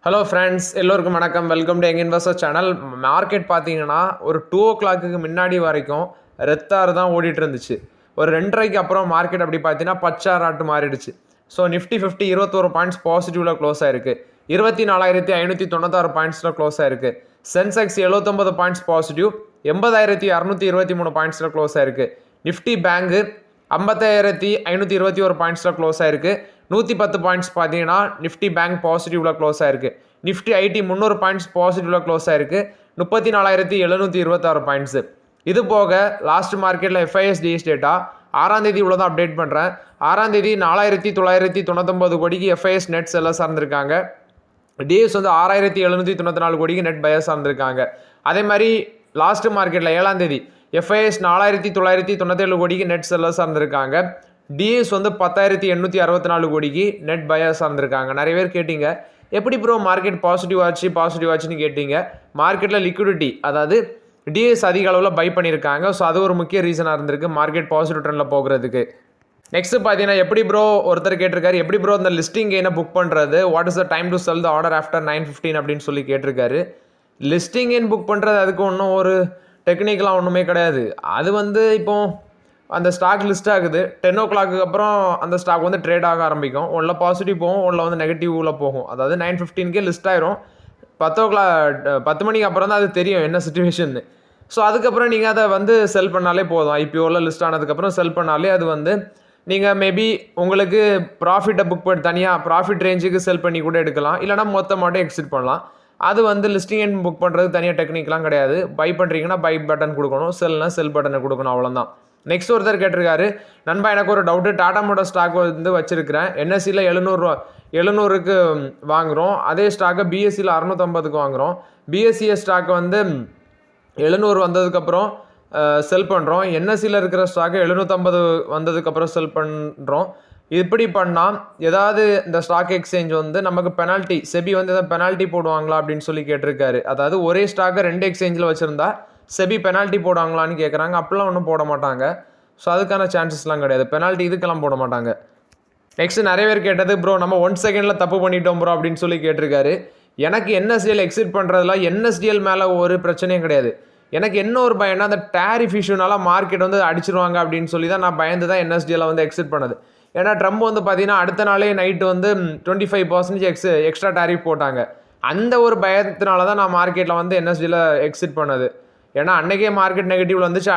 Hello friends, எல்லோருக்கும் வணக்கம். Welcome to young investor channel. Market பார்த்தீங்கன்னா ஒரு 2 o'clock முன்னாடி வரைக்கும் ரெத்தாறு தான் ஓடிட்டு இருந்துச்சு. ஒரு 2:30க்கு அப்புறம் மார்க்கெட் அப்படி பார்த்தீங்கன்னா பச்சாராட்டு மாறிடுச்சு. ஸோ நிஃப்டி 50 21 பாயிண்ட்ஸ் பாசிட்டிவில் க்ளோஸ் ஆயிருக்கு. 24,596 பாயிண்ட்ஸில் க்ளோஸ் ஆயிருக்கு. சென்செக்ஸ் 79 பாயிண்ட்ஸ் பாசிட்டிவ் 80,623 பாயிண்ட்ஸில் க்ளோஸ் ஆயிருக்கு. நிஃப்டி பேங்கு 55,521 பாயிண்ட்ஸில் க்ளோஸ் ஆயிருக்கு. 110 பாயிண்ட்ஸ் பார்த்தீங்கன்னா நிஃப்டி பேங்க் பாசிட்டிவ்ல க்ளோஸ் ஆயிருக்கு. நிஃப்டி ஐடி 300 பாயிண்ட்ஸ் பாசிட்டிவ்ல க்ளோஸ் ஆயிருக்கு. 34,726 பாயிண்ட்ஸ். இது போக லாஸ்ட் மார்க்கெட்டில் FIS டேட்டா 6ஆம் தேதி இவ்வளோ தான் அப்டேட் பண்ணுறேன். 6ஆம் தேதி 4,999 கோடிக்கு FIS நெட் செல்லர்ஸ் இருந்திருக்காங்க. டிஎஸ் வந்து 6,794 கோடிக்கு நெட் பயர்ஸ் இருந்திருக்காங்க. அதே மாதிரி லாஸ்ட் மார்க்கெட்டில் 7ஆம் தேதி FIS 4,997 கோடிக்கு நெட் செல்லர்ஸ் இருந்திருக்காங்க. டிஎஸ் வந்து 10,864 கோடிக்கு நெட் பயர்ஸ் இருந்திருக்காங்க. நிறைய பேர் கேட்டீங்க, எப்படி ப்ரோ மார்க்கெட் பாசிட்டிவ் ஆச்சுன்னு கேட்டீங்க. மார்க்கெட்டில் லிக்விடிட்டி, அதாவது டிஎஸ் அதிக அளவில் பை பண்ணியிருக்காங்க. ஸோ அது ஒரு முக்கிய ரீசனாக இருந்திருக்கு மார்க்கெட் பாசிட்டிவ் ட்ரெண்டில் போகிறதுக்கு. நெக்ஸ்ட் பார்த்தீங்கன்னா, எப்படி ப்ரோ ஒருத்தர் கேட்டிருக்காரு, எப்படி ப்ரோ இந்த லிஸ்டிங் கெயினை புக் பண்ணுறது, what is the time to sell the order after 9:15 அப்படின்னு சொல்லி கேட்டிருக்காரு. லிஸ்டிங் கெயின் புக் பண்ணுறது அதுக்கு ஒன்றும் ஒரு டெக்னிக்கலாக ஒன்றுமே கிடையாது. அது வந்து இப்போ அந்த ஸ்டாக் லிஸ்ட் ஆகுது, 10 o'clock அப்புறம் அந்த ஸ்டாக் வந்து ட்ரேட் ஆக ஆரம்பிக்கும். ஒன்றில் பாசிட்டிவ் போகும், ஒன்றில் வந்து நெகட்டிவ்ல போகும். அதாவது 9:15 லிஸ்ட் ஆயிரும். 10 மணிக்கு அப்புறம் தான் அது தெரியும் என்ன சுச்சுவேஷன். ஸோ அதுக்கப்புறம் நீங்கள் அதை வந்து செல் பண்ணாலே போதும். IPOவில் லிஸ்ட் ஆனதுக்கப்புறம் செல் பண்ணாலே அது வந்து நீங்கள் மேபி உங்களுக்கு ப்ராஃபிட்டை புக் பண்ணி தனியாக ப்ராஃபிட் ரேஞ்சுக்கு செல் பண்ணி கூட எடுக்கலாம், இல்லைனா மொத்தமாட்டே எக்ஸிட் பண்ணலாம். அது வந்து லிஸ்டிங் அண்ட் புக் பண்ணுறது தனியாக டெக்னிக்லாம் கிடையாது. பை பண்ணுறீங்கன்னா பை பட்டன் கொடுக்கணும், செல்னா செல் பட்டனை கொடுக்கணும், அவ்வளோதான். நெக்ஸ்ட் ஒருத்தர் கேட்டிருக்காரு, நண்பா எனக்கு ஒரு டவுட்டு, டாடா மோட்டார் ஸ்டாக் வந்து வச்சிருக்கிறேன். NSEயில் 700க்கு வாங்குகிறோம். அதே ஸ்டாக்கை BSEயில் 650க்கு வாங்குகிறோம். BSE ஸ்டாக் வந்து 700 வந்ததுக்கப்புறம் செல் பண்ணுறோம். NSEயில் இருக்கிற ஸ்டாக்கை 750 வந்ததுக்கப்புறம் செல் பண்ணுறோம். இப்படி பண்ணால் ஏதாவது இந்த ஸ்டாக் எக்ஸ்சேஞ்ச் வந்து நமக்கு பெனால்ட்டி, செபி வந்து எதாவது பெனால்ட்டி போடுவாங்களா அப்படின்னு சொல்லி கேட்டிருக்காரு. அதாவது ஒரே ஸ்டாக்கை 2 எக்ஸ்சேஞ்சில் வச்சுருந்தா செபி பெனால்ட்டி போடுவாங்களான்னு கேட்குறாங்க. அப்படிலாம் ஒன்றும் போட மாட்டாங்க. ஸோ அதுக்கான சான்சஸ்லாம் கிடையாது. பெனால்ட்டி இதுக்கெல்லாம் போட மாட்டாங்க. நெக்ஸ்ட் நிறைய பேர் கேட்டது, ப்ரோ நம்ம 1 செகண்டில் தப்பு பண்ணிட்டோம் ப்ரோ அப்படின்னு சொல்லி கேட்டிருக்காரு. எனக்கு NSDL எக்ஸிட் பண்ணுறதுல NSDL மேலே ஒரு பிரச்சனையும் கிடையாது. எனக்கு என்ன ஒரு பயம்னா, அந்த டேரிஃப் இஷ்யூனால மார்க்கெட் வந்து அடிச்சிருவாங்க அப்படின்னு சொல்லி தான் நான் பயந்து தான் NSDL வந்து எக்ஸிட் பண்ணது. ஏன்னா ட்ரம்ப் வந்து பார்த்தீங்கன்னா அடுத்த நாளே நைட்டு வந்து 25% எக்ஸ்ட்ரா டேரிஃப் போட்டாங்க. அந்த ஒரு பயத்தினால தான் நான் மார்க்கெட்டில் வந்து NSDL எக்ஸிட் பண்ணது. ஏன்னா அன்றைக்கே மார்க்கெட் நெகட்டிவில் வந்துச்சு.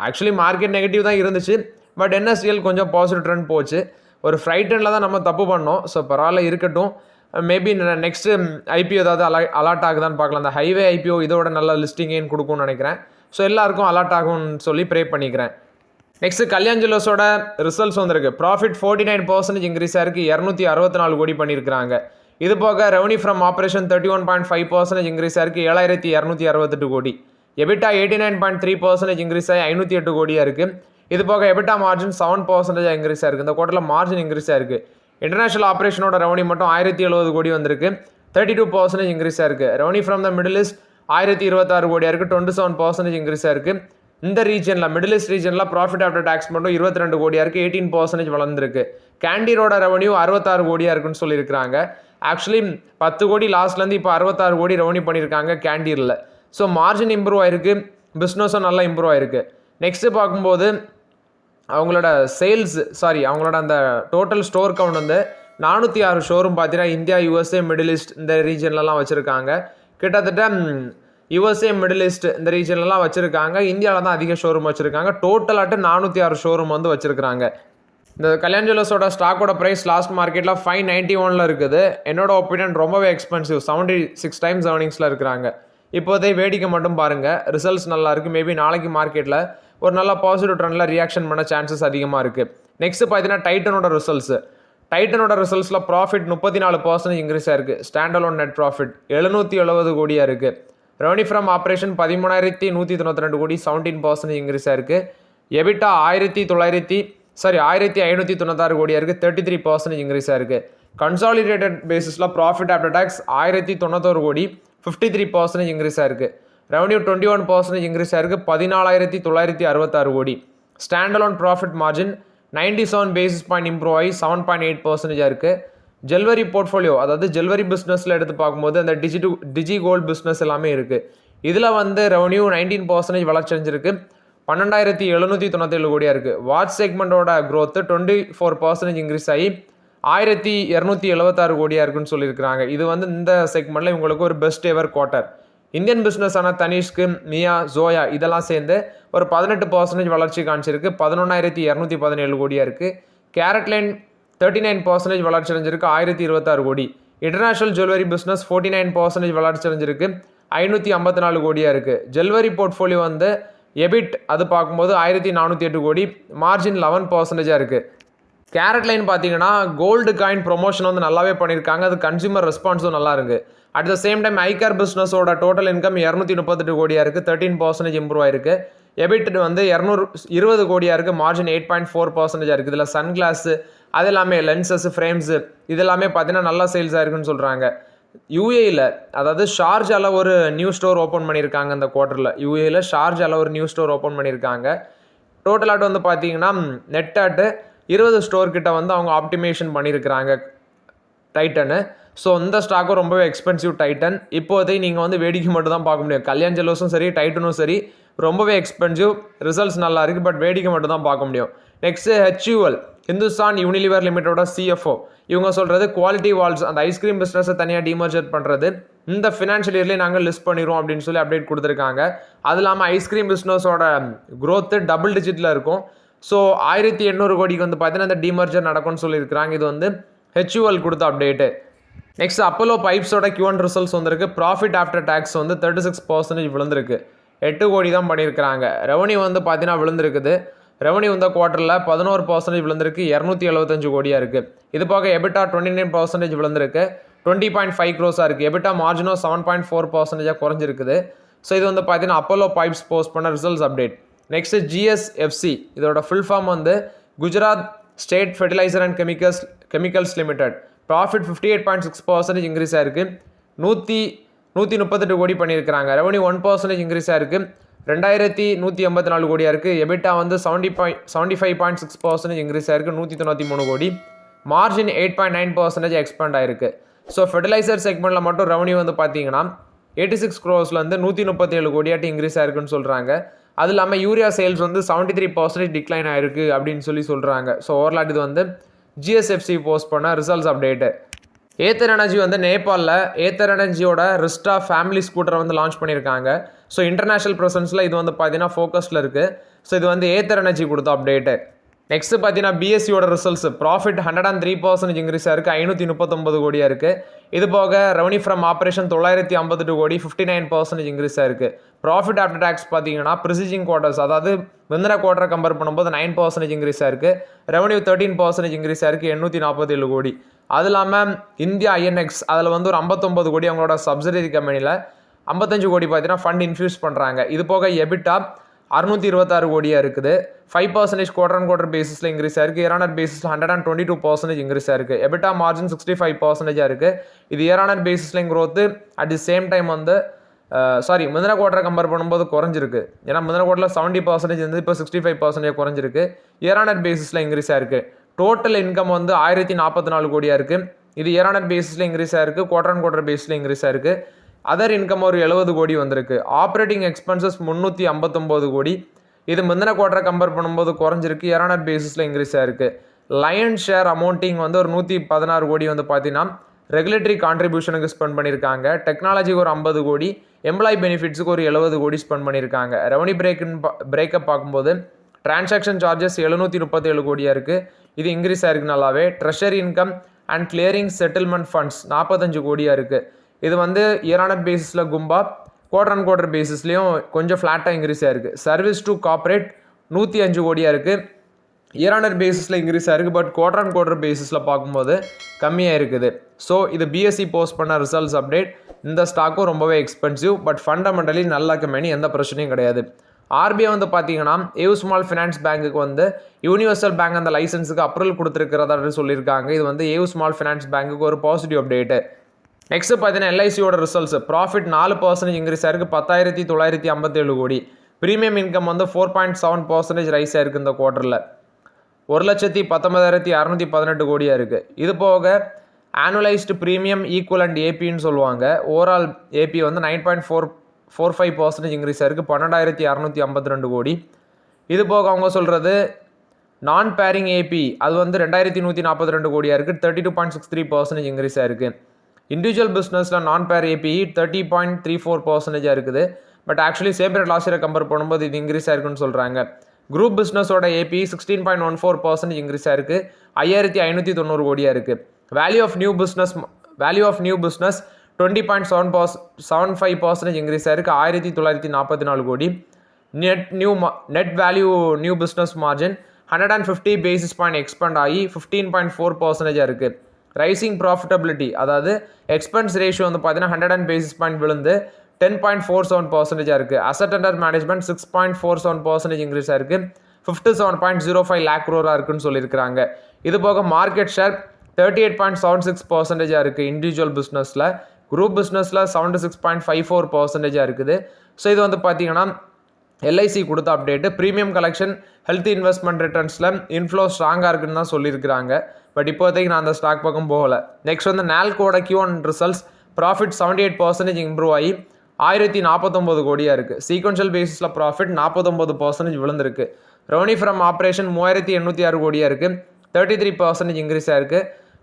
ஆக்சுவலி மார்க்கெட் நெகட்டிவ் தான் இருந்துச்சு, பட் NSDL கொஞ்சம் பாசிட்டிவ் ட்ரெண்ட் போச்சு. ஒரு ஃப்ரைட்டனில் தான் நம்ம தப்பு பண்ணோம். ஸோ பரவாயில்ல, இருக்கட்டும். மேபி நெக்ஸ்ட்டு IPO ஏதாவது அலாட் ஆகுதான்னு பார்க்கலாம். அந்த ஹைவே IPO இதோட நல்ல லிஸ்டிங்கேன்னு கொடுக்கும்னு நினைக்கிறேன். ஸோ எல்லாருக்கும் அலாட் ஆகும்னு சொல்லி ப்ரே பண்ணிக்கிறேன். நெக்ஸ்ட்டு கல்யாண் ஜுவல்லர்ஸோட ரிசல்ட்ஸ் வந்திருக்கு. ப்ராஃபிட் 49% இன்க்ரீஸ் ஆயிருக்கு. 264 கோடி பண்ணியிருக்கிறாங்க. இது போக ரெவன்யூ ஃப்ரம் ஆப்ரேஷன் 31.5% இன்க்ரீஸ் ஆயிருக்கு. 7,268 கோடி. எபிட்டா 89.3% இன்க்ரீஸ் ஆகி 508 கோடியாக இருக்குது. இது போக எபிட்டா மார்ஜின் 7% இன்க்ரீஸ் ஆயிருக்கு. இந்த குவார்ட்டரில் மார்ஜின் இன்க்ரீஸ் ஆயிருக்கு. இன்டர்நேஷனல் ஆப்ரேஷனோட ரெவன்யூ மட்டும் 1,070 கோடி வந்திருக்கு. 32% இன்க்ரீஸ் ஆயிருக்கு. Revenue from the Middle East 1,026 கோடியாக இருக்குது. 27% இன்க்ரீஸ் ஆயிருக்கு. இந்த ரீஜனில் மிடில் ஈஸ்ட் ரீஜனில் ப்ராஃபிட் ஆஃப்டர் டேக்ஸ் மட்டும் 22 கோடியாக இருக்குது. 18% வளர்ந்துருக்கு. கேண்டீரோட ரெவன்யூ 66 கோடியாக இருக்குன்னு சொல்லியிருக்கிறாங்க. ஆக்சுவலி 10 கோடி லாஸ்ட்லேருந்து இப்போ 66 கோடி ரெவன்யூ பண்ணியிருக்காங்க கேண்டீரில். ஸோ மார்ஜின் இம்ப்ரூவ் ஆயிருக்கு, பிஸ்னஸும் நல்லா இம்ப்ரூவ் ஆயிருக்கு. நெக்ஸ்ட்டு பார்க்கும்போது அவங்களோட அவங்களோட அந்த டோட்டல் ஸ்டோர் கவுண்ட் வந்து 406 ஷோரூம் பார்த்தீங்கன்னா இந்தியா, USA, மிடில் ஈஸ்ட் இந்த ரீஜன்லலாம் வச்சுருக்காங்க. கிட்டத்தட்ட USA, மிடில் ஈஸ்ட் இந்த ரீஜன்லலாம் வச்சுருக்காங்க. இந்தியாவில் தான் அதிக ஷோரூம் வச்சுருக்காங்க. டோட்டலாட்டு 406 ஷோரூம் வந்து வச்சுருக்காங்க. இந்த கல்யாண் ஜுவல்லர்ஸோட ஸ்டாக்கோட ப்ரைஸ் லாஸ்ட் மார்க்கெட்டில் 591 இருக்குது. என்னோட ஒப்பீனியன் ரொம்பவே எக்ஸ்பென்சிவ். 76 டைம்ஸ் ஏர்னிங்ஸில் இருக்கிறாங்க. இப்போதே வேடிக்கை மட்டும் பாருங்கள், ரிசல்ட்ஸ் நல்லா இருக்குது. மேபி நாளைக்கு மார்க்கெட்டில் ஒரு நல்ல பாசிட்டிவ் ட்ரெண்டில் ரியாக்ஷன் பண்ண சான்சஸ் அதிகமாக இருக்குது. நெக்ஸ்ட் பார்த்தீங்கன்னா டைட்டனோட ரிசல்ட்ஸில் ப்ராஃபிட் 34% இன்க்ரீஸ் ஆயிருக்கு. ஸ்டாண்டலோன் நெட் ப்ராஃபிட் 770 கோடியாக இருக்குது. ரெவன்யூ ஃப்ரம் ஆப்ரேஷன் 13,192 கோடி, 17% இன்க்ரீஸ் ஆயிருக்கு. எபிட்டா 1,596 கோடியாக இருக்குது. 33% இன்க்ரீஸ் ஆயிருக்கு. கன்சாலிடேட்டட் பேசிஸில் ப்ராஃபிட் ஆஃப்டர் டேக்ஸ் 1,091 கோடி, 53% இன்க்ரீஸ் ஆயிருக்கு. ரெவன்யூ 21% இன்க்ரீஸ் ஆயிருக்கு. 14,966 கோடி. Standalone profit margin 97 basis point improve ஆகி 7.8% இருக்குது. ஜுவல்லரி போர்ட்ஃபோலியோ அதாவது ஜுவல்லரி பிஸ்னஸில் எடுத்து பார்க்கும்போது அந்த டிஜி கோல்டு பிஸ்னஸ் எல்லாமே இருக்குது. இதில் வந்து ரெவன்யூ 19% வளர்ச்சி அடைஞ்சிருக்கு, 12,797 கோடியாக இருக்குது. வாட்ச் செக்மெண்ட்டோட க்ரோத்து 24% இன்க்ரீஸ் ஆகி 1,276 கோடியாக இருக்குன்னு சொல்லியிருக்கிறாங்க. இது வந்து இந்த செக்மெண்ட்டில் இவங்களுக்கு ஒரு பெஸ்ட் எவர் குவார்ட்டர். இந்தியன் பிஸ்னஸான தனிஷ்க்கு, மியா, ஜோயா இதெல்லாம் சேர்ந்து ஒரு 18% வளர்ச்சி காமிச்சிருக்கு, 11,217 கோடியாக இருக்குது. கேரட்லைன் 39% வளர்ச்சி அடைஞ்சிருக்கு, 1,026 கோடி. இன்டர்நேஷனல் ஜுவல்லரி பிஸ்னஸ் 49% வளர்ச்சி அடைஞ்சிருக்கு, 554 கோடியாக இருக்குது. ஜுவல்லரி போர்ட்ஃபோலியோ வந்து எபிட் அது பார்க்கும்போது 1,408 கோடி, மார்ஜின் 11% இருக்குது. கேரட்லைன் பார்த்தீங்கன்னா கோல்டு காயின் ப்ரொமோஷன் வந்து நல்லாவே பண்ணியிருக்காங்க, அது கன்சியூமர் ரெஸ்பான்ஸும் நல்லா இருக்குது. அட் த சேம் டைம் ஐகார் பிஸ்னஸோட டோட்டல் இன்கம் 238 கோடியாக இருக்குது, 13% இம்ப்ரூவ் ஆயிருக்கு. எபிட் வந்து 220 கோடியாக இருக்குது, மார்ஜின் 8.4% இருக்குது. இதில் சன்கிளாஸு அது எல்லாமே லென்சஸ், ஃப்ரேம்ஸு இதெல்லாமே பார்த்தீங்கன்னா நல்லா சேல்ஸ் ஆயிருக்குன்னு சொல்கிறாங்க. யூஏயில் அதாவது ஷார்ஜாவில் ஒரு நியூ ஸ்டோர் ஓப்பன் பண்ணியிருக்காங்க இந்த குவார்ட்டரில். யூஏயில் ஷார்ஜாவில் ஒரு நியூ ஸ்டோர் ஓப்பன் பண்ணியிருக்காங்க. டோட்டலாட்டு வந்து பார்த்தீங்கன்னா நெட்டாட்டு 20 ஸ்டோர் கிட்ட வந்து அவங்க ஆப்டிமேஷன் பண்ணியிருக்கிறாங்க டைட்டனு. ஸோ இந்த ஸ்டாக்கும் ரொம்பவே எக்ஸ்பென்சிவ் டைட்டன். இப்போதைக்கு நீங்கள் வந்து வேடிக்கை மட்டும் தான் பார்க்க முடியும். கல்யாண் ஜுவல்லர்ஸும் சரி டைட்டனும் சரி ரொம்பவே எக்ஸ்பென்சிவ், ரிசல்ட்ஸ் நல்லா இருக்குது, பட் வேடிக்கை மட்டும் தான் பார்க்க முடியும். நெக்ஸ்ட்டு HUL ஹிந்துஸ்தான் யூனிலிவர் லிமிட்டோட CFO இவங்க சொல்கிறது குவாலிட்டி வால்ஸ் அந்த ஐஸ்கிரீம் பிஸ்னஸை தனியாக டிமர்ஜர் பண்ணுறது இந்த ஃபினான்ஷியல் இயர்லேயே நாங்கள் லிஸ்ட் பண்ணிடுவோம் அப்படின்னு சொல்லி அப்டேட் கொடுத்துருக்காங்க. அது இல்லாமல் ஐஸ்கிரீம் பிஸ்னஸோட க்ரோத்து டபுள் டிஜிட்டில் இருக்கும். ஸோ 1,800 கோடிக்கு வந்து பார்த்தீங்கன்னா இந்த டிமர்ஜர் நடக்கும்னு சொல்லியிருக்கிறாங்க. இது வந்து HUL கொடுத்த அப்டேட்டு. நெக்ஸ்ட் அப்போலோ பைப்ஸோட Q1 ரிசல்ட்ஸ் வந்திருக்கு. ப்ராஃபிட் ஆஃப்டர் டேக்ஸ் வந்து 36% விழுந்திருக்கு, 8 கோடி தான் பண்ணியிருக்கிறாங்க. ரெவன்யூ வந்து பார்த்தீங்கன்னா விழுந்திருக்குது. ரெவன்யூ இந்த குவார்ட்டரில் 11% விழுந்திருக்கு, 275 கோடியாக இருக்குது. இது போக எபிட்டா 29% விழுந்திருக்கு, 20.5 crores இருக்குது. எபிட்டா மார்ஜினும் 7.4% குறைஞ்சிருக்குது. ஸோ இது வந்து பார்த்தீங்கன்னா அப்போலோ பைப்ஸ் போஸ்ட் பண்ண ரிசல்ட்ஸ் அப்டேட். நெக்ஸ்ட் GSFC இதோட ஃபுல் ஃபார்ம் வந்து Gujarat state fertilizer and chemicals limited. Profit 58.6% increase ஆயிருக்கு, 138 கோடி பண்ணியிருக்கிறாங்க. ரெவன்யூ 1% இன்க்ரீஸ் ஆயிருக்கு, 2,184 கோடியாக இருக்குது. எபிட்டா வந்து 75.6% இன்க்ரீஸ் ஆயிருக்கு, 193 கோடி. மார்ஜின் 8.9% எக்ஸ்பேண்ட் ஆயிருக்கு. ஸோ ஃபெர்டிலைசர் செக்மெண்ட்டில் மட்டும் ரெவன்யூ வந்து பார்த்தீங்கன்னா 86 crores-லேருந்து 137 கோடியாட்டி இன்க்ரீஸ் ஆயிருக்குன்னு சொல்கிறாங்க. அது இல்லாமல் யூரியா சேல்ஸ் வந்து 73% டிக்ளைன் ஆயிருக்கு அப்படின்னு சொல்கிறாங்க. ஸோ ஓவரால் இது வந்து GSFC போஸ்ட் பண்ண ரிசல்ட்ஸ் அப்டேட்டு. ஏத்தர் எனர்ஜி வந்து நேபாளில் ஏத்தர் எனர்ஜியோட ரிஸ்டா ஃபேமிலி ஸ்கூட்டரை வந்து லான்ச் பண்ணியிருக்காங்க. ஸோ இன்டர்நேஷனல் ப்ரெசன்ஸில் இது வந்து பார்த்தீங்கன்னா ஃபோக்கஸில் இருக்குது. ஸோ இது வந்து ஏத்தர் எனர்ஜி கொடுத்த அப்டேட்டு. நெக்ஸ்ட் பார்த்தீங்கன்னா BSEயோட ரிசல்ட்ஸ் ப்ராஃபிட் 103% இன்க்ரீஸ் ஆயிருக்கு, 539 கோடியாக இருக்குது. இது போக ரெவன்யூ ஃப்ரம் ஆப்ரேஷன் 952 கோடி, 59% இன்க்ரீஸ் ஆயிருக்கு. ப்ராஃபிட் ஆஃப்டர் டேக்ஸ் பார்த்தீங்கன்னா ப்ரிசிசிங் குவார்ட்டர்ஸ் அதாவது முந்தின குவார்ட்டரை கம்பேர் பண்ணும்போது 9% இன்க்ரீஸ் ஆயிருக்கு. ரெவன்யூ 13% இன்க்ரீஸ் ஆயிருக்கு, 847 கோடி. அது இல்லாமல் இந்தியா INX அதில் வந்து ஒரு 59 கோடி அவங்களோட சப்சிடரி கம்பெனியில் 55 கோடி பார்த்தீங்கன்னா ஃபண்ட் இன்ஃபியூஸ் பண்ணுறாங்க. இது போக எபிட்டா 626 கோடியாக இருக்குது, 5% குவார்டர் அண்ட் குவார்டர் பேசிஸில் இன்க்ரீஸ் ஆயிருக்கு. இயர் ஆனர் பேசிஸில் 122% இன்க்ரீஸ் ஆயிருக்கு. எபிட்டா மார்ஜின் 65% இருக்குது. இது இயர் ஆனர் பேசிஸ்லையும் growth, at the same time வந்து முந்தின குவார்டரை கம்பேர் பண்ணும்போது குறைஞ்சிருக்கு. ஏன்னா முந்தின குவார்டரில் 70% இருந்து இப்போ 65% குறைஞ்சிருக்கு. இயர் ஆனர் பேசிஸில் இன்க்ரீஸ் ஆயிருக்கு. டோட்டல் இன்கம் வந்து 1,044 கோடியாக இருக்குது. இது இயர் ஆனர் பேசிஸில் இன்க்ரீஸ் ஆயிருக்கு, குவார்டர் அண்ட் குவார்டர் பேஸில் இன்க்ரீஸ் ஆயிருக்கு. அதர் இன்கம் ஒரு 70 கோடி வந்திருக்கு. ஆப்ரேட்டிங் எக்ஸ்பென்சஸ் 359 கோடி. இது முந்தின குவார்டரை கம்பேர் பண்ணும்போது குறைஞ்சிருக்கு, இயர் ஆனர் பேசிஸில் இன்க்ரீஸ் ஆயிருக்கு. லயன் ஷேர் அமௌண்டிங் வந்து ஒரு 116 கோடி வந்து பார்த்தீங்கன்னா ரெகுலேட்டரி கான்ட்ரிபியூஷனுக்கு ஸ்பெண்ட் பண்ணியிருக்காங்க. டெக்னாலஜிக்கு ஒரு 50 கோடி, எம்ப்ளாயி பெனிஃபிட்ஸுக்கு ஒரு 70 கோடி ஸ்பெண்ட் பண்ணியிருக்காங்க. ரெவன்யூ பிரேக்கப் பார்க்கும்போது டிரான்சாக்ஷன் சார்ஜஸ் 737 கோடியாக இருக்குது, இது இன்க்ரீஸ் ஆயிருக்கு நல்லாவே. Treasury income and clearing settlement funds 45 கோடியாக இருக்குது. இது வந்து இயர் ஆனர் பேசிஸில் கும்பா, குவார்டர் அண்ட் குவார்டர் பேசிஸ்லையும் கொஞ்சம் ஃப்ளாட்டாக இன்க்ரீஸ் ஆயிருக்கு. சர்வீஸ் டு கார்ப்பரேட் 105 கோடியாக இருக்குது, இயர் ஆனர் பேசிஸில் இன்க்ரீஸ் ஆயிருக்கு, பட் குவார்டர் அண்ட் குவார்டர் பேசிஸில் பார்க்கும்போது கம்மியாக இருக்குது. ஸோ இது BSE போஸ்ட் பண்ண ரிசல்ட்ஸ் அப்டேட். இந்த ஸ்டாக்கும் ரொம்பவே எக்ஸ்பென்சிவ், பட் ஃபண்டமெண்டலி நல்லா கம்பெனி, எந்த பிரச்சனையும் கிடையாது. RBI வந்து பார்த்தீங்கன்னா ஏவு ஸ்மால் ஃபினான்ஸ் பேங்க்குக்கு வந்து யூனிவர்சல் பேங்க் அந்த லைசன்ஸுக்கு அப்ரூவல் கொடுத்துருக்கிறதா சொல்லியிருக்காங்க. இது வந்து ஏவு ஸ்மால் ஃபினான்ஸ் பேங்க்குக்கு ஒரு பாசிட்டிவ் அப்டேட்டு. நெக்ஸ்ட் பார்த்தீங்கன்னா LICயோட ரிசல்ட்ஸ் ப்ராஃபிட் 4% இன்க்ரீஸ் ஆயிருக்கு, 10,957 கோடி. ப்ரீமியம் இன்கம் வந்து 4.7% ரைஸ் ஆயிருக்கு இந்த குவார்ட்டரில், 1,19,618 கோடியாக இருக்குது. இது போக ஆனுவலைஸ்டு ப்ரீமியம் ஈக்குவலண்ட் ஏபின்னு சொல்லுவாங்க. ஓவரால் ஏபி வந்து 9.45% இன்க்ரீஸ் ஆயிருக்கு, 12,652 கோடி. இது போக அவங்க சொல்கிறது நான் பேரிங் ஏபி அது வந்து 2,142 கோடியாக இருக்குது, 32.63% இன்க்ரீஸ் ஆயிருக்கு. இண்டிவிஜுவல் பிஸ்னஸில் நான் பேர் ஏபி 30.34% இருக்குது. But actually same period last இயரை கம்பேர் பண்ணும்போது இது இன்க்ரீஸ் ஆயிருக்குன்னு சொல்கிறாங்க. குரூப் பிஸ்னஸோட ஏபி 16.14% இன்க்ரீஸ் ஆயிருக்கு, 5,590 கோடியாக இருக்குது. Value of new business 20.75% increase ஆயிருக்கு, 1,944 crore. Net value new business margin 150 basis point expand ஆகி 15.4% இருக்குது. ரைசிங் ப்ராஃபிட்டபிலிட்டி அதாவது எக்ஸ்பென்ஸ் ரேஷியோ வந்து பார்த்தீங்கன்னா 100 பேசிஸ் பாயிண்ட் விழுந்து 10.47% இருக்குது. அசட் அண்டர் மேனேஜ்மெண்ட் 6.47% இன்க்ரீஸ் ஆயிருக்கு, 57.05 lakh crore இருக்குன்னு சொல்லியிருக்கிறாங்க. இது போக மார்க்கெட் ஷேர் 38.76% இருக்குது இண்டிவிஜுவல் பிஸ்னஸில். குரூப் பிஸ்னஸில் 76.54% இருக்குது. ஸோ இது வந்து பார்த்தீங்கன்னா எல்ஐசி கொடுத்த update. Premium collection health investment ரிட்டர்ன்ஸில் இன்ஃப்ளோ ஸ்ட்ராங்காக இருக்குன்னு தான் சொல்லியிருக்கிறாங்க. பட் இப்போதைக்கு நான் அந்த ஸ்டாக் பக்கம் போகலை. நெக்ஸ்ட் வந்து நால்கோட Q1 ரிசல்ட்ஸ் ப்ராஃபிட் 78% இம்ப்ரூவ் ஆகி 1,049 கோடியாக இருக்குது. சீக்வன்ஷியல் பேசிஸில் ப்ராஃபிட் 49% விழுந்திருக்கு. ரெவன்யூ ஃப்ரம் ஆப்ரேஷன் 3,806 கோடியாக இருக்குது, 33% இன்க்ரீஸ் ஆயிருக்கு.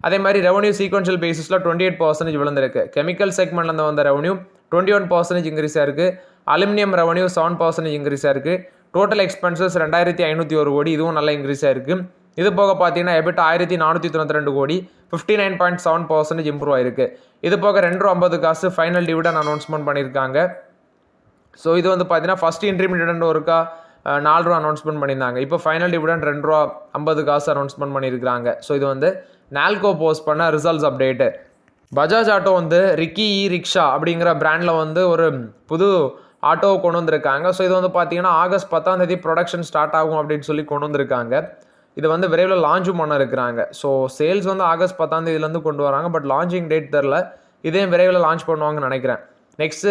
அதே மாதிரி ரெவன்யூ சீக்வன்ஷியல் பேசிஸில் 28% விழுந்திருக்கு. கெமிக்கல் செக்மெண்ட்லேருந்து வந்த ரெவன்யூ 21% இன்க்ரீஸ் ஆயிருக்கு. அலுமினியம் ரெவன்யூ 7% இன்க்ரீஸ் ஆயிருக்கு. டோட்டல் எக்ஸ்பென்சஸ் 2,501 கோடி, இதுவும் நல்லா இன்க்ரீஸ் ஆயிருக்கு. இது போக பார்த்தீங்கன்னா எபிட் 1,492 கோடி, 59.7% இம்ப்ரூவ் ஆயிருக்கு. இது போக ₹2.50 ஃபைனல் டிவிடன் அனௌன்ஸ்மெண்ட் பண்ணியிருக்காங்க. ஸோ இது வந்து பார்த்தீங்கன்னா ஃபஸ்ட் இன்ட்ரீம் டிவிடன் ஒருக்கா ₹4 அனௌன்ஸ்மெண்ட் பண்ணியிருந்தாங்க. இப்போ ஃபைனல் டிவிடன் ₹2.50 அனௌன்ஸ்மெண்ட் பண்ணியிருக்காங்க. ஸோ இது வந்து நால்கோ போஸ்ட் பண்ண ரிசல்ட்ஸ் அப்டேட்டு. பஜாஜ் ஆட்டோ வந்து ரிக்கி ரிக்ஷா அப்படிங்கிற பிராண்டில் வந்து ஒரு புது ஆட்டோவை கொண்டு வந்திருக்காங்க. ஸோ இது வந்து பார்த்தீங்கன்னா ஆகஸ்ட் 10 ப்ரொடக்ஷன் ஸ்டார்ட் ஆகும் அப்படின்னு சொல்லி கொண்டு வந்திருக்காங்க. இது வந்து விரைவில் லான்ச்சும் பண்ண இருக்கிறாங்க. ஸோ சேல்ஸ் வந்து ஆகஸ்ட் 10 கொண்டு வராங்க. பட் லான்ச்சிங் டேட் தெரில, இதையும் விரைவில் லான்ச் பண்ணுவாங்கன்னு நினைக்கிறேன். நெக்ஸ்ட்டு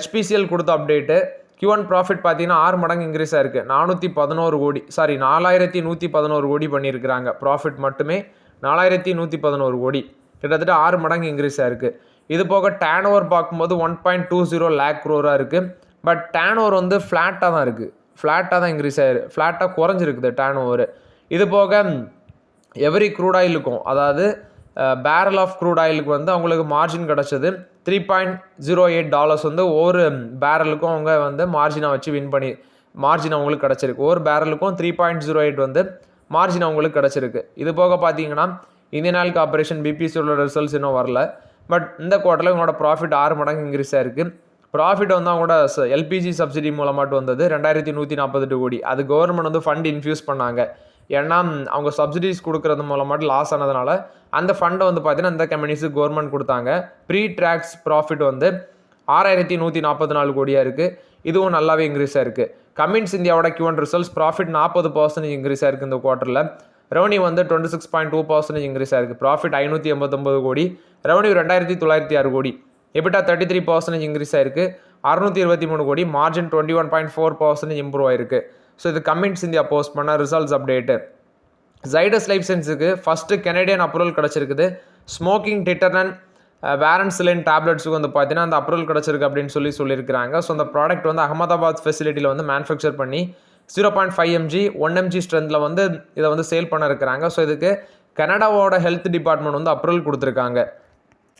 HPCL கொடுத்த அப்டேட்டு. Q1 ப்ராஃபிட் பார்த்தீங்கன்னா 6 மடங்கு இன்க்ரீஸ் ஆயிருக்கு, 4,111 கோடி பண்ணியிருக்கிறாங்க. ப்ராஃபிட் மட்டுமே 4,111 கோடி, கிட்டத்தட்ட 6 மடங்கு இன்க்ரீஸ் ஆயிருக்கு. இது போக டேன் ஓவர் பார்க்கும்போது 1.20 lakh crore இருக்குது. பட் டேன் ஓவர் வந்து ஃப்ளாட்டாக தான் இருக்குது, ஃப்ளாட்டாக தான் இன்க்ரீஸ் ஆயிருக்கு, ஃப்ளாட்டாக குறைஞ்சிருக்குது டேன் ஓவர். இது போக எவ்ரி க்ரூட் ஆயிலுக்கும், அதாவது பேரல் ஆஃப் க்ரூட் ஆயிலுக்கு வந்து அவங்களுக்கு மார்ஜின் கிடச்சது $3.08 வந்து ஒவ்வொரு பேரலுக்கும் அவங்க வந்து மார்ஜினை வச்சு மார்ஜின் அவங்களுக்கு கிடச்சிருக்கு. ஒவ்வொரு பேரலுக்கும் 3.08 வந்து மார்ஜின் அவங்களுக்கு கிடச்சிருக்கு. இது போக பார்த்தீங்கன்னா இந்தியன் ஆயில் கார்பரேஷன் பிபிசியோட ரிசல்ட்ஸ் இன்னும் வரல. பட் இந்த குவார்ட்டரில் இவங்களோட ப்ராஃபிட் 6 மடங்கு இன்க்ரீஸ் ஆயிருக்கு. ப்ராஃபிட் வந்து அவங்களோட எல்பிஜி சப்சிடி மூலமாட்டு வந்தது 2,148 கோடி. அது கவர்மெண்ட் வந்து ஃபண்ட் இன்ஃபியூஸ் பண்ணாங்க. ஏன்னா அவங்க சப்சிடிஸ் கொடுக்கறது மூலமாட்டு லாஸ் ஆனதுனால அந்த ஃபண்டை வந்து பார்த்தீங்கன்னா இந்த கம்பெனிஸுக்கு கவர்மெண்ட் கொடுத்தாங்க. ப்ரீ டேக்ஸ் ப்ராஃபிட் வந்து 6,144 கோடியாக இருக்குது. இதுவும் நல்லாவே இன்க்ரீஸ் ஆயிருக்கு. கமின்ஸ் இந்தியாவோட Q1 ரிசல்ட்ஸ் ப்ராஃபிட் 40% இன்க்ரீஸ் ஆயிருக்கு இந்த குவார்ட்டரில். ரெவன்யூ வந்து 26.2% இன்க்ரீஸ் ஆயிருக்கு. ப்ராஃபிட் 589 கோடி, ரெவன்யூ 2,906 கோடி. எபிட்டா 33% இன்க்ரீஸ் ஆயிருக்கு, 623 கோடி. மார்ஜின் 21.4% இம்ப்ரூவ் ஆயிருக்கு. ஸோ இது கமின்ஸ் இந்தியா போஸ்ட் பண்ண ரிசல்ட்ஸ் அப்டேட்டு. ஜைடஸ் லைஃப் சயின்ஸுக்கு ஃபஸ்ட்டு கெனடியன் அப்ரூவல் கிடச்சிருக்குது. ஸ்மோக்கிங் டிட்டர்னன்ட் வேரன்சிலின் டேப்லெட்ஸுக்கு வந்து பார்த்தீங்கன்னா அந்த அப்ரூவல் கிடச்சிருக்கு அப்படின்னு சொல்லியிருக்கிறாங்க. ஸோ அந்த ப்ராடக்ட் வந்து அகமதாபாத் ஃபெசிலிட்டியில் வந்து மேனுஃபேக்சர் பண்ணி 0.5 mg 1 mg ஸ்ட்ரென்த்தில் வந்து இதை வந்து சேல் பண்ண இருக்கிறாங்க. ஸோ இதுக்கு கனடாவோட ஹெல்த் டிபார்ட்மெண்ட் வந்து அப்ரூவல் கொடுத்துருக்காங்க.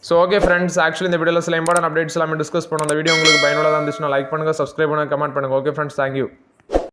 ஸோ ஓகே ஃப்ரெண்ட்ஸ், ஆக்சுவலி இந்த வீடியோவில் சில இம்பார்ட்டன்ட் அப்டேட்ஸ் எல்லாமே டிஸ்கஸ் பண்ணோம். அந்த வீடியோ உங்களுக்கு பயனுள்ளதாக இருந்துச்சுன்னா லைக் பண்ணுங்கள், சப்ஸ்கிரைப் பண்ணுங்கள், கமெண்ட் பண்ணுங்கள். Okay friends, thank you.